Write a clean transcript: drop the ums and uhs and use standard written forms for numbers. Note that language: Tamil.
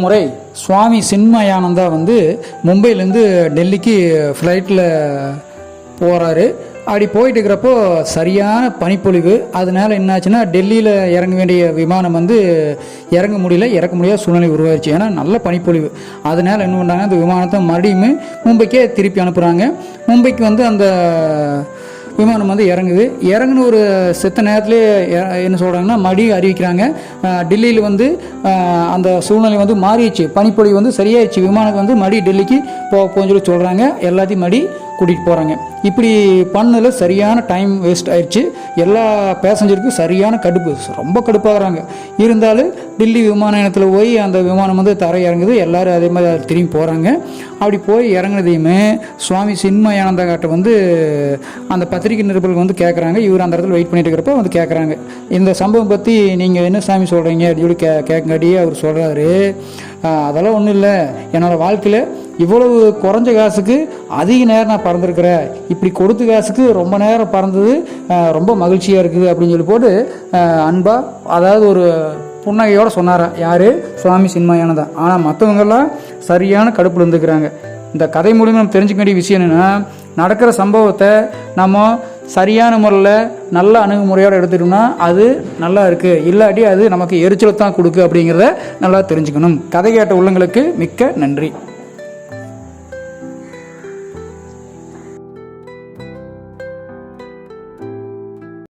முறை சுவாமி சின்மயானந்தா மும்பையிலேருந்து டெல்லிக்கு ஃப்ளைட்டில் போகிறாரு. அப்படி போயிட்டு இருக்கிறப்போ சரியான பனிப்பொழிவு. அதனால என்னாச்சுன்னா டெல்லியில் இறங்க வேண்டிய விமானம் இறங்க முடியல, இறக்க முடியாத சூழ்நிலை உருவாயிருச்சு. ஏன்னா நல்ல பனிப்பொழிவு. அதனால் என்ன பண்ணுறாங்க, அந்த விமானத்தை மறுபடியும் மும்பைக்கே திருப்பி அனுப்புகிறாங்க. மும்பைக்கு அந்த விமானம் இறங்குது. இறங்குன ஒரு செத்த நேரத்துலேயே என்ன சொல்கிறாங்கன்னா மறுபடியும் அறிவிக்கிறாங்க, டெல்லியில் அந்த சூழ்நிலை மாறிடுச்சு, பனிப்பொழிவு சரியாயிடுச்சு, விமானம் மறுபடியும் டெல்லிக்கு போன்னு சொல்லி சொல்கிறாங்க. எல்லாத்தையும் மறுபடி கூட்டிகிட்டு போகிறாங்க. இப்படி பண்ணல சரியான டைம் வேஸ்ட் ஆயிடுச்சு. எல்லா பேசஞ்சருக்கும் சரியான கடுப்பு, ரொம்ப கடுப்பாகிறாங்க. இருந்தாலும் டெல்லி விமான நிலையத்தில் போய் அந்த விமானம் தரை இறங்குது. எல்லோரும் அதே மாதிரி திரும்பி போகிறாங்க. அப்படி போய் இறங்குனதையுமே சுவாமி சின்மயானந்தா கிட்ட அந்த பத்திரிகை நிருபர்கள் கேட்குறாங்க. இவர் அந்த இடத்துல வெயிட் பண்ணிட்டு இருக்கிறப்ப கேட்குறாங்க, இந்த சம்பவம் பற்றி நீங்கள் என்ன சாமி சொல்கிறீங்க அப்படின்னு சொல்லி கேட்காட்டியே அவர் சொல்கிறாரு, அதெல்லாம் ஒன்றும் இல்லை, என்னோடய வாழ்க்கையில் இவ்வளவு குறைஞ்ச காசுக்கு அதிக நேரம் நான் பறந்துருக்கிறேன், இப்படி கொடுத்த காசுக்கு ரொம்ப நேரம் பறந்தது ரொம்ப மகிழ்ச்சியாக இருக்குது அப்படின்னு சொல்லி போட்டு அன்பா, அதாவது ஒரு புன்னகையோடு சொன்னாரா யார், சுவாமி சின்மயானந்தா. ஆனால் மற்றவங்கெல்லாம் சரியான கடுப்பில் இருந்துக்கிறாங்க. இந்த கதை மூலிமா நம்ம தெரிஞ்சுக்க வேண்டிய விஷயம் என்னென்னா, நடக்கிற சம்பவத்தை நம்ம சரியான முறையில் நல்ல அணுகுமுறையோடு எடுத்துட்டோம்னா அது நல்லா இருக்குது, இல்லாட்டி அது நமக்கு எரிச்சலை தான் கொடுக்கு அப்படிங்கிறத நல்லா தெரிஞ்சுக்கணும். கதை கேட்ட உள்ளங்களுக்கு மிக்க நன்றி.